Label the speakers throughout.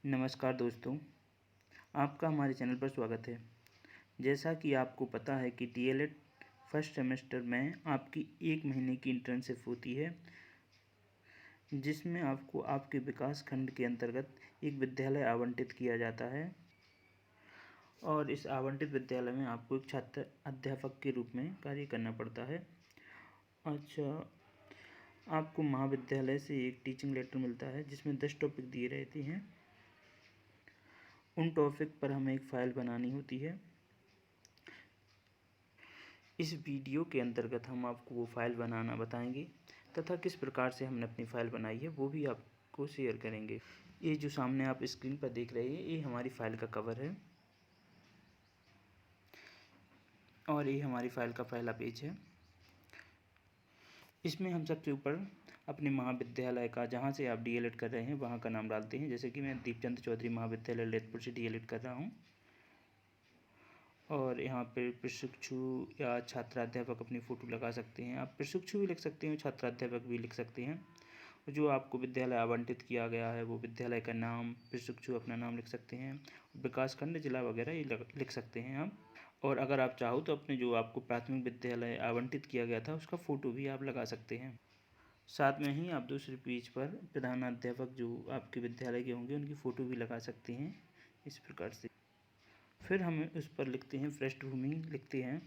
Speaker 1: नमस्कार दोस्तों, आपका हमारे चैनल पर स्वागत है। जैसा कि आपको पता है कि डीएलएड फर्स्ट सेमेस्टर में आपकी 1 महीने की इंटर्नशिप होती है, जिसमें आपको आपके विकास खंड के अंतर्गत एक विद्यालय आवंटित किया जाता है और इस आवंटित विद्यालय में आपको एक छात्र अध्यापक के रूप में कार्य करना पड़ता है। अच्छा, आपको महाविद्यालय से एक टीचिंग लेटर मिलता है जिसमें 10 टॉपिक दिए रहते हैं। उन टॉपिक पर हमें एक फ़ाइल बनानी होती है। इस वीडियो के अंतर्गत हम आपको वो फ़ाइल बनाना बताएंगे तथा किस प्रकार से हमने अपनी फ़ाइल बनाई है वो भी आपको शेयर करेंगे। ये जो सामने आप स्क्रीन पर देख रहे हैं ये हमारी फ़ाइल का कवर है और ये हमारी फ़ाइल का पहला पेज है। इसमें हम सबसे ऊपर अपने महाविद्यालय का, जहाँ से आप डीएलएड कर रहे हैं वहाँ का नाम डालते हैं। जैसे कि मैं दीपचंद चौधरी महाविद्यालय ललितपुर से डीएलएड कर रहा हूँ और यहाँ पे प्रशिक्षु या छात्राध्यापक अपनी फ़ोटो लगा सकते हैं। आप प्रशिक्षु भी लिख सकते हैं, छात्राध्यापक भी लिख सकते हैं। जो आपको विद्यालय आवंटित किया गया है वो विद्यालय का नाम, प्रशिक्षु अपना नाम लिख सकते हैं, विकासखंड, जिला वगैरह ये लिख सकते हैं आप। और अगर आप चाहो तो अपने जो आपको प्राथमिक विद्यालय आवंटित किया गया था उसका फ़ोटो भी आप लगा सकते हैं। साथ में ही आप दूसरे पेज पर प्रधानाध्यापक जो आपके विद्यालय के होंगे उनकी फ़ोटो भी लगा सकते हैं इस प्रकार से। फिर हम उस पर लिखते हैं पृष्ठभूमि, लिखते हैं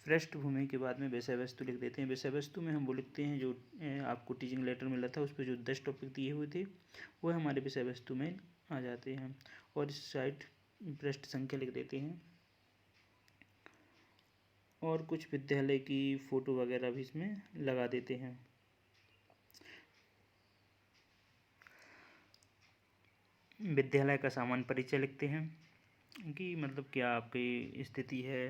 Speaker 1: पृष्ठभूमि के बाद में विषय वस्तु लिख देते हैं। विषय वस्तु में हम वो लिखते हैं जो आपको टीचिंग लेटर मिला था, उस पर जो 10 टॉपिक दिए हुए थे वो हमारे विषय वस्तु में आ जाते हैं। और इस साइड पृष्ठ संख्या लिख देते हैं और कुछ विद्यालय की फ़ोटो वगैरह भी इसमें लगा देते हैं। विद्यालय का सामान्य परिचय लिखते हैं कि मतलब क्या आपकी स्थिति है,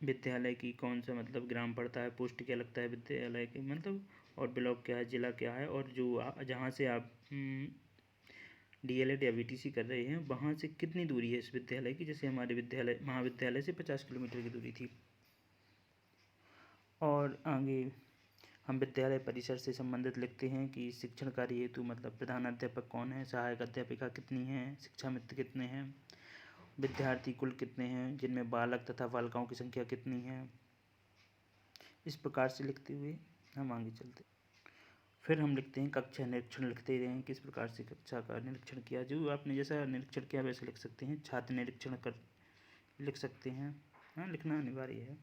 Speaker 1: विद्यालय की कौन सा मतलब ग्राम पड़ता है, पोस्ट क्या लगता है विद्यालय के मतलब, और ब्लॉक क्या है, जिला क्या है, और जो जहाँ से आप डीएलएड या वीटीसी कर रहे हैं वहाँ से कितनी दूरी है इस विद्यालय की। जैसे हमारे विद्यालय महाविद्यालय से 50 किलोमीटर की दूरी थी। और आगे हम विद्यालय परिसर से संबंधित लिखते हैं कि शिक्षण कार्य हेतु मतलब प्रधानाध्यापक कौन है, सहायक अध्यापिका कितनी हैं, शिक्षा मित्र कितने हैं, विद्यार्थी कुल कितने हैं, जिनमें बालक तथा बालिकाओं की संख्या कितनी है। इस प्रकार से लिखते हुए हम आगे चलते। फिर हम लिखते हैं कक्षा निरीक्षण, लिखते हैं किस प्रकार से कक्षा का निरीक्षण किया। जो आपने जैसा निरीक्षण किया वैसे लिख सकते हैं। छात्र निरीक्षण कर लिख सकते हैं, हाँ लिखना अनिवार्य है।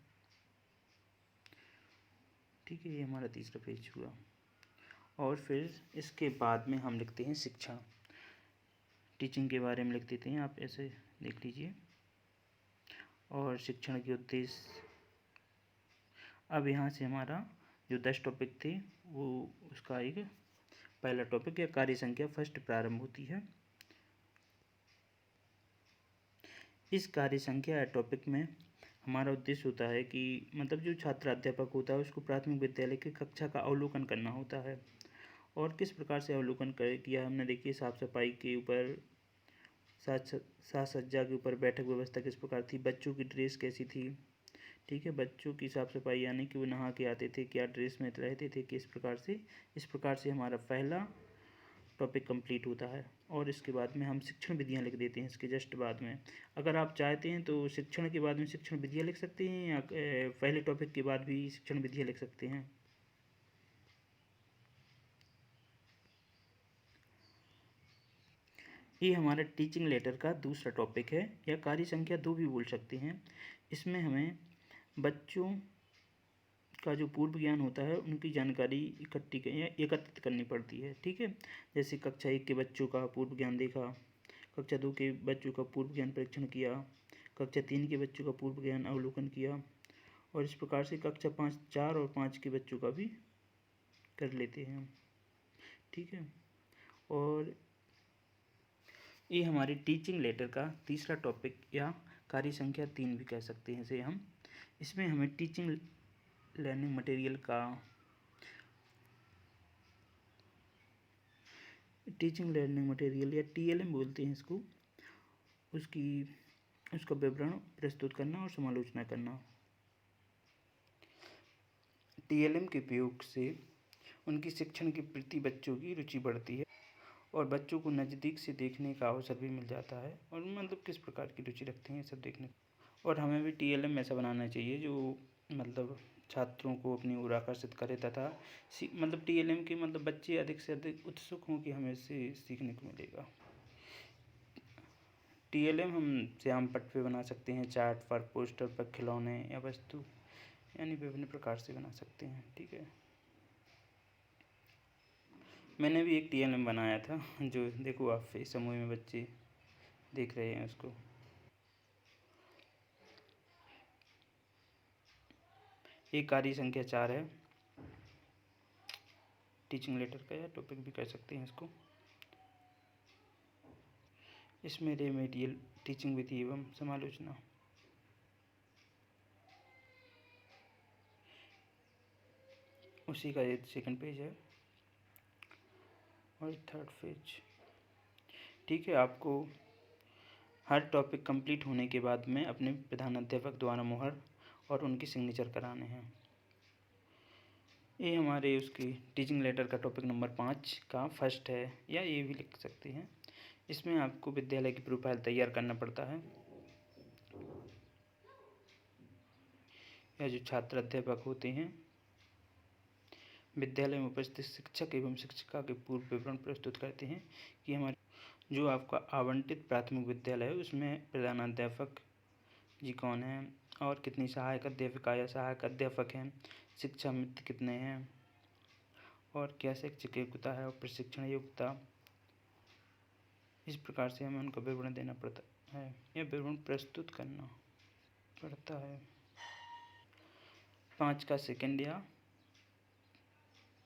Speaker 1: ठीक है, ये हमारा तीसरा पेज हुआ। और फिर इसके बाद में हम लिखते हैं शिक्षा, टीचिंग के बारे में लिख देते हैं, आप ऐसे देख लीजिए। और शिक्षण के उद्देश्य, अब यहाँ से हमारा जो 10 टॉपिक थे वो उसका एक पहला टॉपिक या कार्य संख्या फर्स्ट प्रारंभ होती है। इस कार्य संख्या या टॉपिक में हमारा उद्देश्य होता है कि मतलब जो छात्र अध्यापक होता है उसको प्राथमिक विद्यालय की कक्षा का अवलोकन करना होता है। और किस प्रकार से अवलोकन किया हमने, देखिए साफ सफाई के ऊपर, साज सज्जा के ऊपर, बैठक व्यवस्था किस प्रकार थी, बच्चों की ड्रेस कैसी थी। ठीक है, बच्चों की साफ़ सफाई यानी कि वो नहा के आते थे, क्या ड्रेस में रहते थे, किस प्रकार से। इस प्रकार से हमारा पहला टॉपिक कंप्लीट होता है। और इसके बाद में हम शिक्षण विधियाँ लिख देते हैं इसके जस्ट बाद में। अगर आप चाहते हैं तो शिक्षण के बाद में शिक्षण विधियाँ लिख सकते हैं या पहले टॉपिक के बाद भी शिक्षण विधियाँ लिख सकते हैं। ये हमारा टीचिंग लेटर का दूसरा टॉपिक है या कार्य संख्या 2 भी बोल सकते हैं। इसमें हमें बच्चों का जो पूर्व ज्ञान होता है उनकी जानकारी इकट्ठी या एकत्रित करनी पड़ती है। ठीक है, जैसे कक्षा 1 के बच्चों का पूर्व ज्ञान देखा, कक्षा 2 के बच्चों का पूर्व ज्ञान परीक्षण किया, कक्षा 3 के बच्चों का पूर्व ज्ञान अवलोकन किया, और इस प्रकार से कक्षा 5, 4 और 5 के बच्चों का भी कर लेते हैं। ठीक है, और ये हमारी टीचिंग लेटर का तीसरा टॉपिक या कार्य संख्या 3 भी कह सकते हैं इसे हम। इसमें हमें टीचिंग लर्निंग मटेरियल या टीएलएम बोलते हैं इसको, उसका विवरण प्रस्तुत करना और समालोचना करना। टीएलएम के प्रयोग से उनकी शिक्षण के प्रति बच्चों की रुचि बढ़ती है और बच्चों को नज़दीक से देखने का अवसर भी मिल जाता है और मतलब किस प्रकार की रुचि रखते हैं सब देखने। और हमें भी TLM ऐसा बनाना चाहिए जो मतलब छात्रों को अपनी ओर आकर्षित करे तथा मतलब TLM के मतलब बच्चे अधिक से अधिक उत्सुक हों कि हमें इससे सीखने को मिलेगा। TLM हम श्याम पट्ट पे बना सकते हैं, चार्ट पर, पोस्टर पर, खिलौने या वस्तु यानी विभिन्न प्रकार से बना सकते हैं। ठीक है, मैंने भी एक TLM बनाया था जो देखो आप इस समूह में बच्चे देख रहे हैं उसको। एक कार्य संख्या 4 है, टीचिंग लेटर का या टॉपिक भी कह सकते हैं इसको। इसमें रेमेडियल टीचिंग विधि एवं समालोचना। उसी का ये सेकंड पेज है और थर्ड पेज। ठीक है, आपको हर टॉपिक कंप्लीट होने के बाद में अपने प्रधानाध्यापक द्वारा मुहर और उनकी सिग्नेचर कराने हैं। ये हमारे उसकी टीचिंग लेटर का टॉपिक नंबर 5 का फर्स्ट है, या ये भी लिख सकते हैं। इसमें आपको विद्यालय की प्रोफाइल तैयार करना पड़ता है, या जो छात्र अध्यापक होते हैं विद्यालय में उपस्थित शिक्षक एवं शिक्षिका के पूर्व विवरण प्रस्तुत करते हैं कि हमारे जो आपका आवंटित प्राथमिक विद्यालय है उसमें प्रधानाध्यापक जी कौन हैं और कितनी सहायक अध्यापिका या सहायक अध्यापक हैं, शिक्षा मित्र कितने हैं और क्या शैक्षिक योग्यता है और प्रशिक्षण योग्यता। इस प्रकार से हमें उनका विवरण देना पड़ता है या विवरण प्रस्तुत करना पड़ता है। 5 का सेकंड या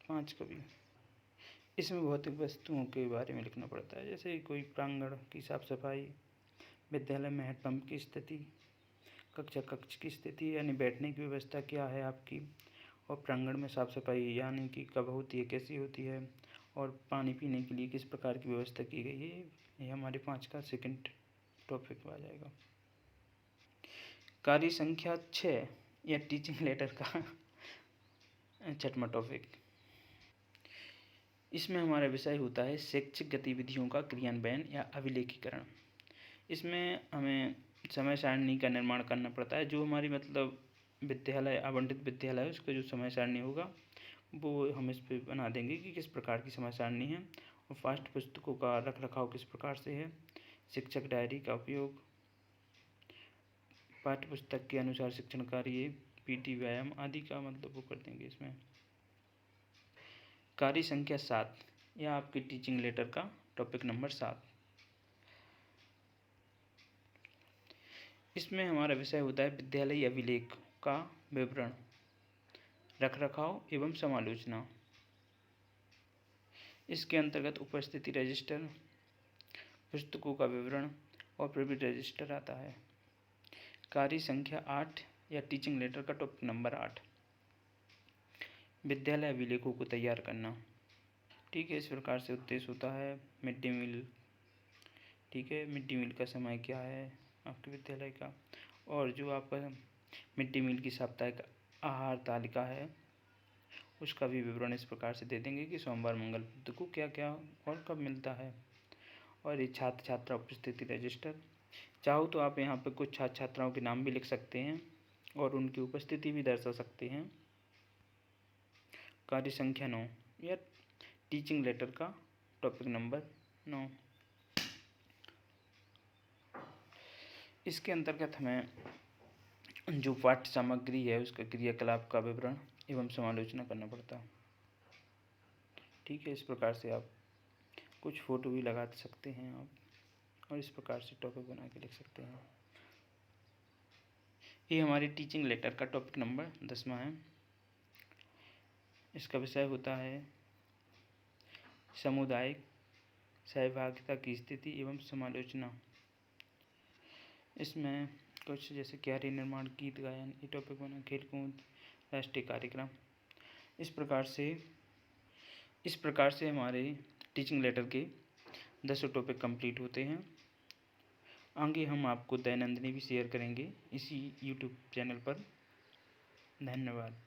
Speaker 1: 5 का भी। इसमें भौतिक वस्तुओं के बारे में लिखना पड़ता है, जैसे कोई प्रांगण की साफ सफाई, विद्यालय में हैंडपम्प की स्थिति, कक्ष की स्थिति यानी बैठने की व्यवस्था क्या है आपकी, और प्रांगण में साफ सफाई यानी कि कब होती है, कैसी होती है, और पानी पीने के लिए किस प्रकार की व्यवस्था की गई है। ये हमारे 5 का सेकंड टॉपिक आ जाएगा। कार्य संख्या 6 या टीचिंग लेटर का छठवां टॉपिक। इसमें हमारा विषय होता है शैक्षिक गतिविधियों का क्रियान्वयन या अभिलेखीकरण। इसमें हमें समय सारणी का निर्माण करना पड़ता है, जो हमारी मतलब विद्यालय आवंटित विद्यालय है उसका जो समय सारणी होगा वो हम इस पर बना देंगे कि किस प्रकार की समय सारणी है, और पाठ्य पुस्तकों का रख रखाव किस प्रकार से है, शिक्षक डायरी का उपयोग, पाठ्य पुस्तक के अनुसार शिक्षण कार्य, PT व्यायाम आदि का मतलब वो कर देंगे इसमें। कार्य संख्या 7 या आपके टीचिंग लेटर का टॉपिक नंबर 7। इसमें हमारा विषय होता है विद्यालय अभिलेख का विवरण, रखरखाव एवं समालोचना। इसके अंतर्गत उपस्थिति रजिस्टर, पुस्तकों का विवरण और प्रवृत्ति रजिस्टर आता है। कार्य संख्या 8 या टीचिंग लेटर का टॉपिक नंबर 8, विद्यालय अभिलेखों को तैयार करना। ठीक है, इस प्रकार से उद्देश्य होता है मिड डे मील। ठीक है, मिड डे मील का समय क्या है आपके विद्यालय का, और जो आपका मिड डे मील की साप्ताहिक आहार तालिका है उसका भी विवरण इस प्रकार से दे देंगे कि सोमवार मंगल बुध को क्या क्या और कब मिलता है। और ये छात्र छात्रा उपस्थिति रजिस्टर, चाहो तो आप यहाँ पे कुछ छात्र छात्राओं के नाम भी लिख सकते हैं और उनकी उपस्थिति भी दर्शा सकते हैं। कार्य संख्या 9 या टीचिंग लेटर का टॉपिक नंबर 9। इसके अंतर्गत हमें जो पाठ्य सामग्री है उसका क्रियाकलाप का विवरण एवं समालोचना करना पड़ता है। ठीक है, इस प्रकार से आप कुछ फ़ोटो भी लगा सकते हैं आप, और इस प्रकार से टॉपिक बना के लिख सकते हैं। ये हमारी टीचिंग लेटर का टॉपिक नंबर 10वां है। इसका विषय होता है सामुदायिक सहभागिता की स्थिति एवं समालोचना। इसमें कुछ जैसे क्यारी निर्माण, गीत गायन, ये टॉपिक बना, खेलकूद, राष्ट्रीय कार्यक्रम। इस प्रकार से हमारे टीचिंग लेटर के 10 टॉपिक कंप्लीट होते हैं। आगे हम आपको दैनंदिनी भी शेयर करेंगे इसी YouTube चैनल पर। धन्यवाद।